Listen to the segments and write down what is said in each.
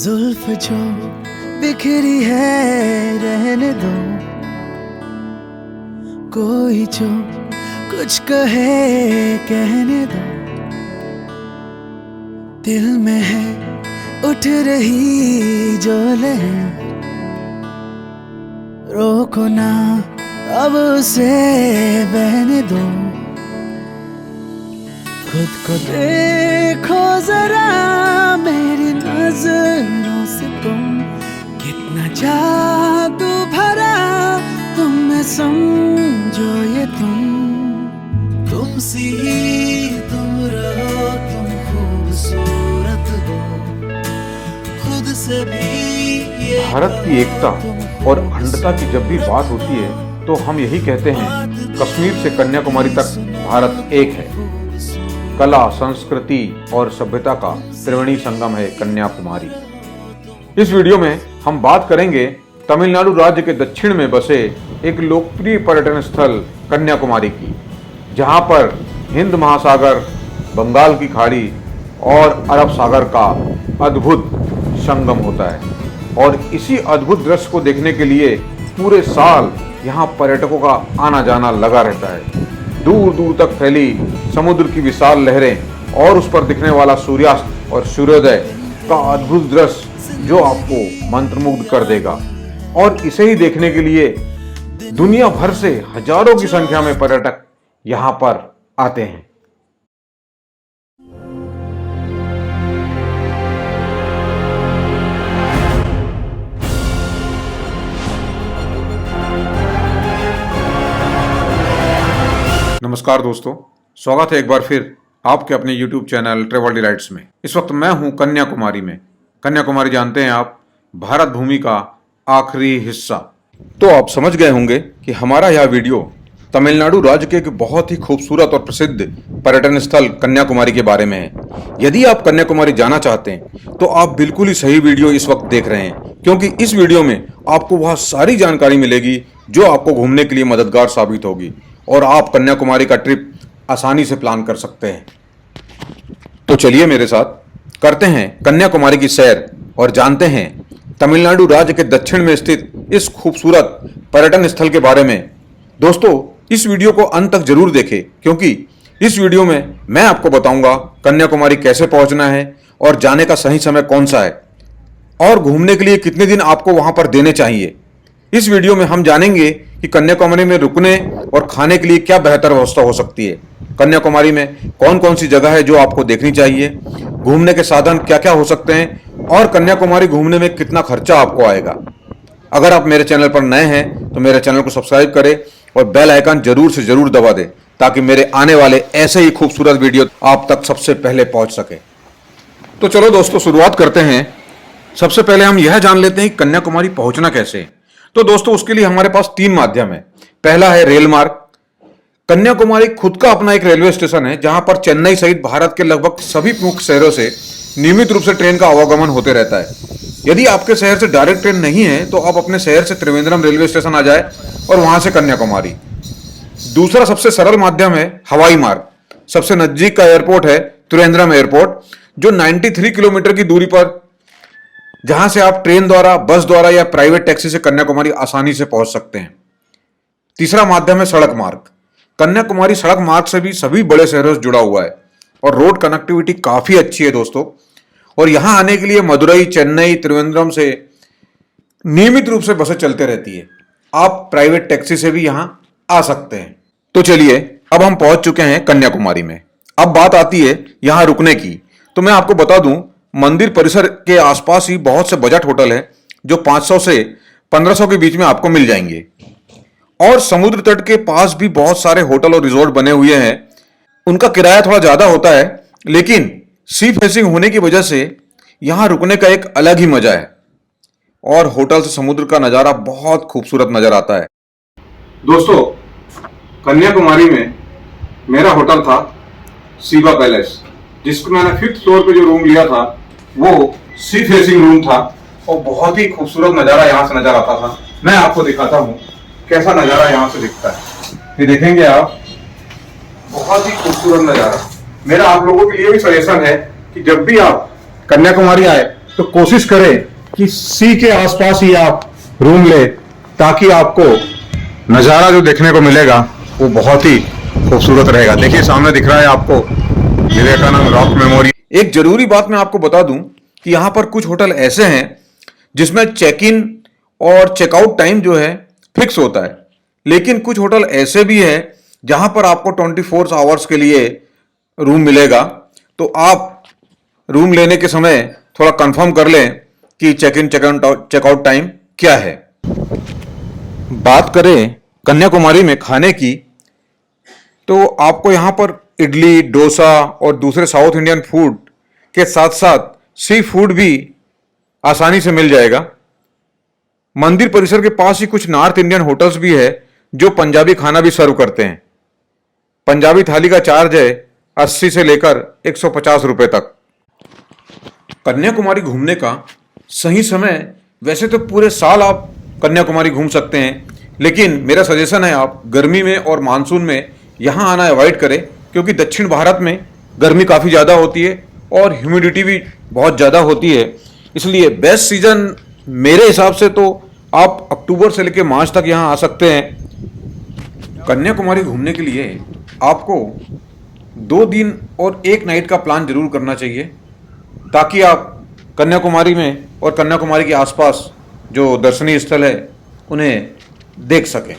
जुल्फ जो बिखरी है रहने दो, कोई जो कुछ कहे कहने दो। दिल में है उठ रही जो लहर, रोको ना अब उसे बहने दो। खुद को देखो जरा मेरी नजरों से, तुम कितना जादू भरा तुम में समझो ये तुम सी ही तुम रहो, तुम खूबसूरत हो खुद से भी। ये भारत की एकता और अखंडता की जब भी बात होती है तो हम यही कहते हैं, कश्मीर से कन्याकुमारी तक भारत एक है। कला, संस्कृति और सभ्यता का त्रिवेणी संगम है कन्याकुमारी। इस वीडियो में हम बात करेंगे तमिलनाडु राज्य के दक्षिण में बसे एक लोकप्रिय पर्यटन स्थल कन्याकुमारी की, जहां पर हिंद महासागर, बंगाल की खाड़ी और अरब सागर का अद्भुत संगम होता है। और इसी अद्भुत दृश्य को देखने के लिए पूरे साल यहाँ पर्यटकों का आना जाना लगा रहता है। दूर दूर तक फैली समुद्र की विशाल लहरें और उस पर दिखने वाला सूर्यास्त और सूर्योदय का अद्भुत दृश्य जो आपको मंत्रमुग्ध कर देगा। और इसे ही देखने के लिए दुनिया भर से हजारों की संख्या में पर्यटक यहाँ पर आते हैं। नमस्कार दोस्तों, स्वागत है एक बार फिर आपके अपने YouTube चैनल ट्रैवल डिलाइट्स में। इस वक्त मैं हूं कन्याकुमारी में। कन्याकुमारी जानते हैं आप, भारत भूमि का आखिरी हिस्सा। तो आप समझ गए होंगे कि हमारा यह वीडियो तमिलनाडु राज्य के एक बहुत ही खूबसूरत और प्रसिद्ध पर्यटन स्थल कन्याकुमारी के बारे में है। यदि आप कन्याकुमारी जाना चाहते हैं तो आप बिल्कुल ही सही वीडियो इस वक्त देख रहे हैं, क्योंकि इस वीडियो में आपको वह सारी जानकारी मिलेगी जो आपको घूमने के लिए मददगार साबित होगी और आप कन्याकुमारी का ट्रिप आसानी से प्लान कर सकते हैं। तो चलिए मेरे साथ करते हैं कन्याकुमारी की सैर और जानते हैं तमिलनाडु राज्य के दक्षिण में स्थित इस खूबसूरत पर्यटन स्थल के बारे में। दोस्तों, इस वीडियो को अंत तक जरूर देखें, क्योंकि इस वीडियो में मैं आपको बताऊंगा कन्याकुमारी कैसे पहुंचना है और जाने का सही समय कौन सा है और घूमने के लिए कितने दिन आपको वहां पर देने चाहिए। इस वीडियो में हम जानेंगे कि कन्याकुमारी में रुकने और खाने के लिए क्या बेहतर व्यवस्था हो सकती है, कन्याकुमारी में कौन कौन सी जगह है जो आपको देखनी चाहिए, घूमने के साधन क्या क्या हो सकते हैं और कन्याकुमारी घूमने में कितना खर्चा आपको आएगा। अगर आप मेरे चैनल पर नए हैं तो मेरे चैनल को सब्सक्राइब करें और बेल आइकन जरूर से जरूर दबा दें, ताकि मेरे आने वाले ऐसे ही खूबसूरत वीडियो आप तक सबसे पहले पहुंच सके। तो चलो दोस्तों, शुरुआत करते हैं। सबसे पहले हम यह जान लेते हैं कि कन्याकुमारी पहुंचना कैसे। तो दोस्तों, उसके लिए हमारे पास 3 माध्यम है। पहला है रेल मार्ग। कन्याकुमारी खुद का अपना एक रेलवे स्टेशन है, जहां पर चेन्नई सहित भारत के लगभग सभी प्रमुख शहरों से नियमित रूप से ट्रेन का आवागमन होते रहता है। यदि आपके शहर से डायरेक्ट ट्रेन नहीं है तो आप अपने शहर से त्रिवेंद्रम रेलवे स्टेशन आ जाए और वहां से कन्याकुमारी। दूसरा सबसे सरल माध्यम है हवाई मार्ग। सबसे नजदीक का एयरपोर्ट है त्रिवेंद्रम एयरपोर्ट, जो 93 किलोमीटर की दूरी पर, जहां से आप ट्रेन द्वारा, बस द्वारा या प्राइवेट टैक्सी से कन्याकुमारी आसानी से पहुंच सकते हैं। तीसरा माध्यम है सड़क मार्ग। कन्याकुमारी सड़क मार्ग से भी सभी बड़े शहरों से जुड़ा हुआ है और रोड कनेक्टिविटी काफी अच्छी है दोस्तों। और यहां आने के लिए मदुरई, चेन्नई, त्रिवेंद्रम से नियमित रूप से बसें चलते रहती है। आप प्राइवेट टैक्सी से भी यहां आ सकते हैं। तो चलिए, अब हम पहुंच चुके हैं कन्याकुमारी में। अब बात आती है यहां रुकने की। तो मैं आपको बता दूं, मंदिर परिसर के आसपास ही बहुत से बजट होटल हैं जो 500 से 1500 के बीच में आपको मिल जाएंगे। और समुद्र तट के पास भी बहुत सारे होटल और रिजॉर्ट बने हुए हैं। उनका किराया थोड़ा ज्यादा होता है, लेकिन सी फेसिंग होने की वजह से यहां रुकने का एक अलग ही मजा है और होटल से समुद्र का नजारा बहुत खूबसूरत नजर आता है। दोस्तों, कन्याकुमारी में मेरा होटल था शिवा पैलेस, जिसको मैंने 5th फ्लोर पे जो रूम लिया था वो सी फेसिंग रूम था और बहुत ही खूबसूरत नजारा यहाँ से नजर आता था। मैं आपको दिखाता हूँ कैसा नजारा यहाँ से दिखता है। ये देखेंगे आप, बहुत ही खूबसूरत नजारा। मेरा आप लोगों के लिए भी सजेशन है कि जब भी आप कन्याकुमारी आए तो कोशिश करें कि सी के आसपास ही आप रूम ले, ताकि आपको नज़ारा जो देखने को मिलेगा वो बहुत ही खूबसूरत रहेगा। देखिए सामने दिख रहा है आपको विवेकानंद रॉक मेमोरियल। एक जरूरी बात मैं आपको बता दूं कि यहाँ पर कुछ होटल ऐसे हैं जिसमें चेक इन और चेकआउट टाइम जो है फिक्स होता है, लेकिन कुछ होटल ऐसे भी हैं जहां पर आपको 24 आवर्स के लिए रूम मिलेगा। तो आप रूम लेने के समय थोड़ा कंफर्म कर लें कि चेक इन चेकआउट टाइम क्या है। बात करें कन्याकुमारी में खाने की, तो आपको यहाँ पर इडली, डोसा और दूसरे साउथ इंडियन फूड के साथ साथ सी फूड भी आसानी से मिल जाएगा। मंदिर परिसर के पास ही कुछ नॉर्थ इंडियन होटल्स भी है जो पंजाबी खाना भी सर्व करते हैं। पंजाबी थाली का चार्ज है 80 से लेकर 150 रुपए तक। कन्याकुमारी घूमने का सही समय, वैसे तो पूरे साल आप कन्याकुमारी घूम सकते हैं, लेकिन मेरा सजेशन है आप गर्मी में और मानसून में यहाँ आना अवॉइड करें, क्योंकि दक्षिण भारत में गर्मी काफ़ी ज़्यादा होती है और ह्यूमिडिटी भी बहुत ज़्यादा होती है। इसलिए बेस्ट सीजन मेरे हिसाब से तो आप अक्टूबर से लेकर मार्च तक यहाँ आ सकते हैं। कन्याकुमारी घूमने के लिए आपको 2 दिन और 1 नाइट का प्लान जरूर करना चाहिए, ताकि आप कन्याकुमारी में और कन्याकुमारी के आसपास जो दर्शनीय स्थल है उन्हें देख सकें।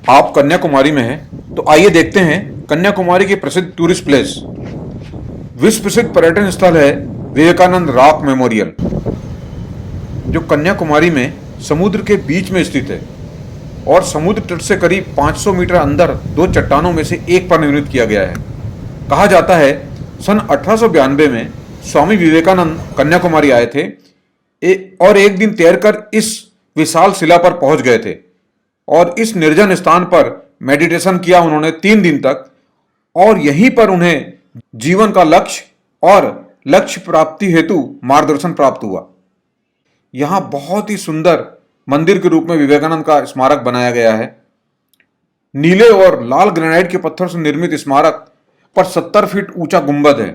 आप कन्याकुमारी में हैं तो आइए देखते हैं कन्याकुमारी के प्रसिद्ध टूरिस्ट प्लेस। विश्व प्रसिद्ध पर्यटन स्थल है विवेकानंद रॉक मेमोरियल, जो कन्याकुमारी में समुद्र के बीच में स्थित है और समुद्र तट से करीब 500 मीटर अंदर 2 चट्टानों में से एक पर निर्मित किया गया है। कहा जाता है सन 1892 में स्वामी विवेकानंद कन्याकुमारी आए थे और एक दिन तैरकर इस विशाल शिला पर पहुंच गए थे और इस निर्जन स्थान पर मेडिटेशन किया उन्होंने 3 दिन तक, और यहीं पर उन्हें जीवन का लक्ष्य और लक्ष्य प्राप्ति हेतु मार्गदर्शन प्राप्त हुआ। यहाँ बहुत ही सुंदर मंदिर के रूप में विवेकानंद का स्मारक बनाया गया है। नीले और लाल ग्रेनाइट के पत्थर से निर्मित स्मारक पर 70 फीट ऊंचा गुंबद है।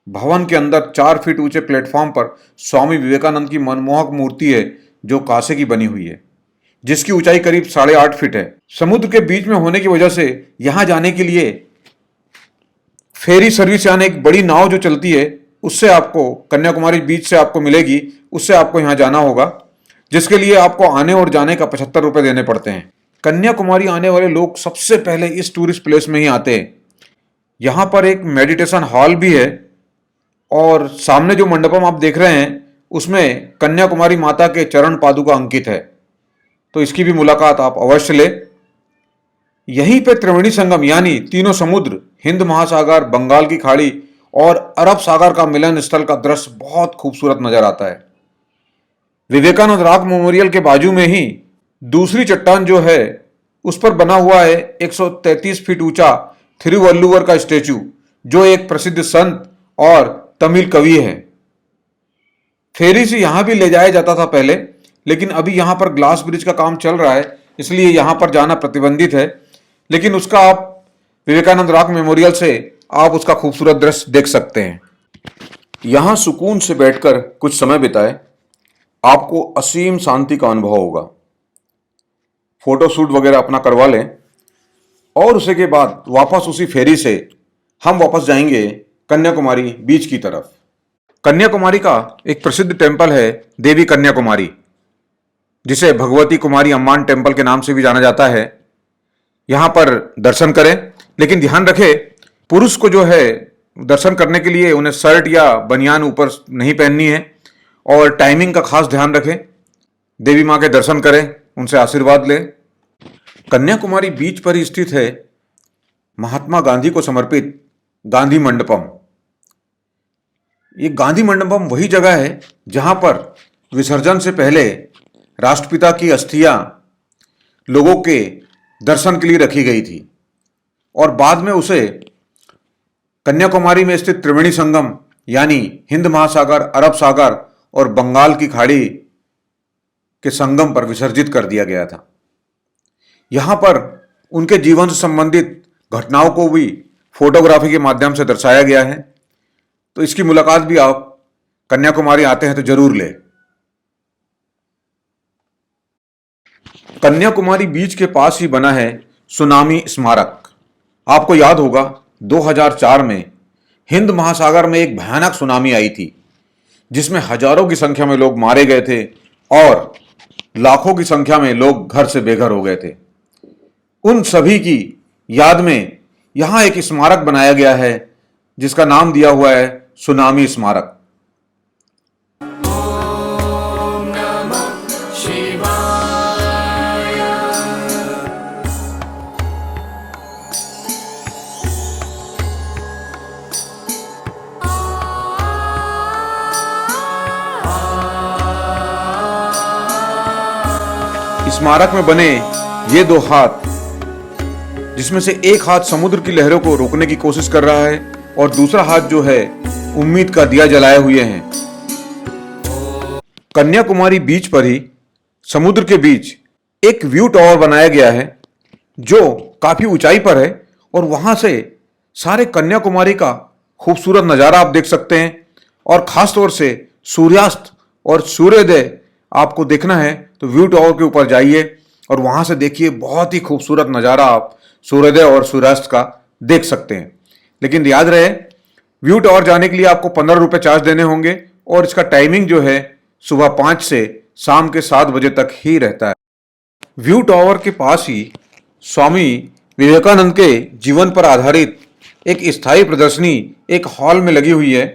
भवन के अंदर 4 फीट ऊंचे प्लेटफॉर्म पर स्वामी विवेकानंद की मनमोहक मूर्ति है, जो कांसे की बनी हुई है, जिसकी ऊंचाई करीब 8.5 फीट है। समुद्र के बीच में होने की वजह से यहां जाने के लिए फेरी सर्विस, यानी एक बड़ी नाव जो चलती है, उससे आपको कन्याकुमारी बीच से आपको मिलेगी, उससे आपको यहां जाना होगा, जिसके लिए आपको आने और जाने का 75 रुपए देने पड़ते हैं। कन्याकुमारी आने वाले लोग सबसे पहले इस टूरिस्ट प्लेस में ही आते हैं। यहाँ पर एक मेडिटेशन हॉल भी है और सामने जो मंडपम आप देख रहे हैं उसमें कन्याकुमारी माता के चरण पादुका अंकित है, तो इसकी भी मुलाकात आप अवश्य लें। यहीं पे त्रिवेणी संगम यानी तीनों समुद्र, हिंद महासागर, बंगाल की खाड़ी और अरब सागर का मिलन स्थल का दृश्य बहुत खूबसूरत नजर आता है। विवेकानंद रॉक मेमोरियल के बाजू में ही दूसरी चट्टान जो है उस पर बना हुआ है 133 फीट ऊंचा थिरुवल्लुवर का स्टेचू, जो एक प्रसिद्ध संत और तमिल कवि है। फेरी से यहां भी ले जाया जाता था पहले, लेकिन अभी यहां पर ग्लास ब्रिज का काम चल रहा है, इसलिए यहां पर जाना प्रतिबंधित है। लेकिन उसका आप विवेकानंद रॉक मेमोरियल से आप उसका खूबसूरत दृश्य देख सकते हैं। यहां सुकून से बैठकर कुछ समय बिताए, आपको असीम शांति का अनुभव होगा। फोटो शूट वगैरह अपना करवा लें और उसी के बाद वापस उसी फेरी से हम वापस जाएंगे कन्याकुमारी बीच की तरफ। कन्याकुमारी का एक प्रसिद्ध टेम्पल है देवी कन्याकुमारी, जिसे भगवती कुमारी अम्मान टेम्पल के नाम से भी जाना जाता है। यहाँ पर दर्शन करें, लेकिन ध्यान रखें पुरुष को जो है दर्शन करने के लिए उन्हें शर्ट या बनियान ऊपर नहीं पहननी है, और टाइमिंग का खास ध्यान रखें। देवी माँ के दर्शन करें, उनसे आशीर्वाद लें। कन्याकुमारी बीच पर ही स्थित है महात्मा गांधी को समर्पित गांधी मंडपम। ये गांधी मंडपम वही जगह है जहां पर विसर्जन से पहले राष्ट्रपिता की अस्थियां लोगों के दर्शन के लिए रखी गई थी, और बाद में उसे कन्याकुमारी में स्थित त्रिवेणी संगम यानी हिंद महासागर, अरब सागर और बंगाल की खाड़ी के संगम पर विसर्जित कर दिया गया था। यहां पर उनके जीवन से संबंधित घटनाओं को भी फोटोग्राफी के माध्यम से दर्शाया गया है, तो इसकी मुलाकात भी आप कन्याकुमारी आते हैं तो जरूर ले। कन्याकुमारी बीच के पास ही बना है सुनामी स्मारक। आपको याद होगा 2004 में हिंद महासागर में एक भयानक सुनामी आई थी, जिसमें हजारों की संख्या में लोग मारे गए थे और लाखों की संख्या में लोग घर से बेघर हो गए थे। उन सभी की याद में यहां एक स्मारक बनाया गया है, जिसका नाम दिया हुआ है सुनामी स्मारक। स्मारक में बने ये दो हाथ, जिसमें से एक हाथ समुद्र की लहरों को रोकने की कोशिश कर रहा है और दूसरा हाथ जो है उम्मीद का दिया जलाए हुए हैं। कन्याकुमारी बीच पर ही समुद्र के बीच एक व्यू टावर बनाया गया है, जो काफी ऊंचाई पर है और वहां से सारे कन्याकुमारी का खूबसूरत नजारा आप देख सकते हैं। और खास तौर से सूर्यास्त और सूर्योदय आपको देखना है तो व्यू टावर के ऊपर जाइए और वहां से देखिए, बहुत ही खूबसूरत नज़ारा आप सूर्योदय और सूर्यास्त का देख सकते हैं। लेकिन याद रहे, व्यू टावर जाने के लिए आपको 15 रुपये चार्ज देने होंगे और इसका टाइमिंग जो है सुबह 5 से शाम के 7 बजे तक ही रहता है। व्यू टावर के पास ही स्वामी विवेकानंद के जीवन पर आधारित एक स्थायी प्रदर्शनी एक हॉल में लगी हुई है,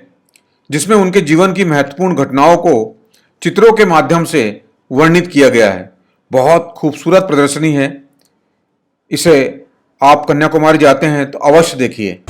जिसमें उनके जीवन की महत्वपूर्ण घटनाओं को चित्रों के माध्यम से वर्णित किया गया है। बहुत खूबसूरत प्रदर्शनी है। इसे आप कन्याकुमारी जाते हैं तो अवश्य देखिए।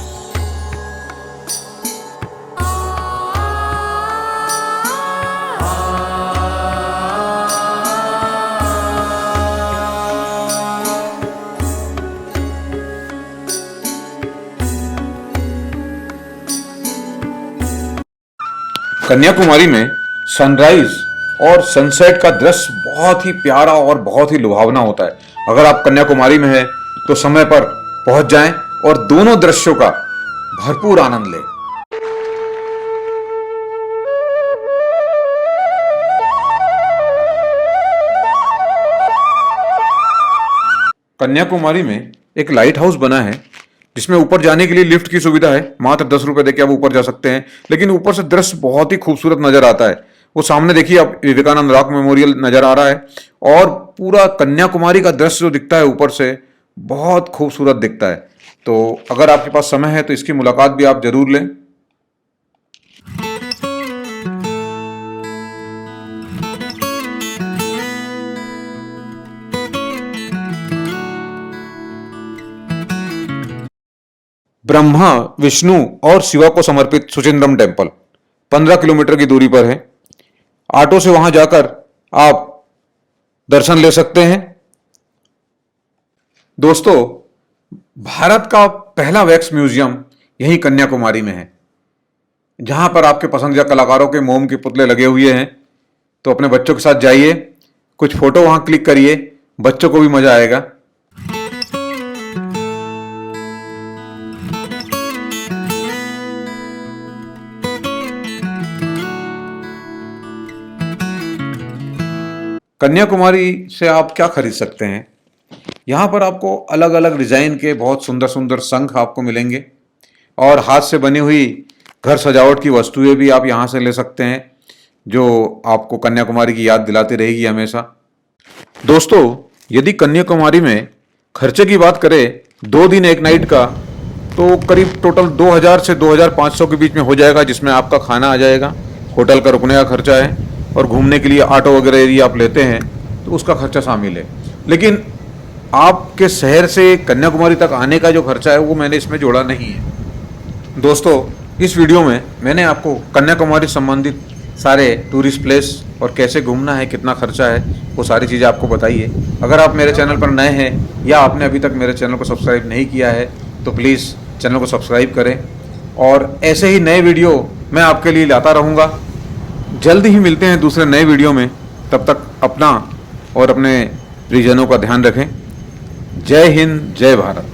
कन्याकुमारी में सनराइज और सनसेट का दृश्य बहुत ही प्यारा और बहुत ही लुभावना होता है। अगर आप कन्याकुमारी में हैं तो समय पर पहुंच जाएं और दोनों दृश्यों का भरपूर आनंद लें। कन्याकुमारी में एक लाइट हाउस बना है, जिसमें ऊपर जाने के लिए लिफ्ट की सुविधा है। मात्र 10 रुपए देके आप ऊपर जा सकते हैं, लेकिन ऊपर से दृश्य बहुत ही खूबसूरत नजर आता है। वो सामने देखिए, आप विवेकानंद रॉक मेमोरियल नजर आ रहा है और पूरा कन्याकुमारी का दृश्य जो दिखता है ऊपर से, बहुत खूबसूरत दिखता है। तो अगर आपके पास समय है तो इसकी मुलाकात भी आप जरूर लें। ब्रह्मा, विष्णु और शिवा को समर्पित सुचिंद्रम टेम्पल 15 किलोमीटर की दूरी पर है। ऑटो से वहां जाकर आप दर्शन ले सकते हैं। दोस्तों, भारत का पहला वैक्स म्यूजियम यहीं कन्याकुमारी में है, जहां पर आपके पसंदीदा कलाकारों के मोम के पुतले लगे हुए हैं। तो अपने बच्चों के साथ जाइए, कुछ फोटो वहां क्लिक करिए, बच्चों को भी मजा आएगा। कन्याकुमारी से आप क्या खरीद सकते हैं? यहाँ पर आपको अलग अलग डिज़ाइन के बहुत सुंदर सुंदर शंख आपको मिलेंगे और हाथ से बनी हुई घर सजावट की वस्तुएं भी आप यहाँ से ले सकते हैं, जो आपको कन्याकुमारी की याद दिलाती रहेगी हमेशा। दोस्तों, यदि कन्याकुमारी में खर्चे की बात करें 2 दिन 1 नाइट का, तो करीब टोटल 2000 से 2500 के बीच में हो जाएगा, जिसमें आपका खाना आ जाएगा, होटल का रुकने का खर्चा है और घूमने के लिए ऑटो वगैरह यदि आप लेते हैं तो उसका खर्चा शामिल है। लेकिन आपके शहर से कन्याकुमारी तक आने का जो खर्चा है वो मैंने इसमें जोड़ा नहीं है। दोस्तों, इस वीडियो में मैंने आपको कन्याकुमारी संबंधित सारे टूरिस्ट प्लेस और कैसे घूमना है, कितना खर्चा है, वो सारी चीज़ें आपको बताई है। अगर आप मेरे चैनल पर नए हैं या आपने अभी तक मेरे चैनल को सब्सक्राइब नहीं किया है तो प्लीज़ चैनल को सब्सक्राइब करें और ऐसे ही नए वीडियो मैं आपके लिए लाता रहूँगा। जल्दी ही मिलते हैं दूसरे नए वीडियो में। तब तक अपना और अपने परिजनों का ध्यान रखें। जय हिंद, जय भारत।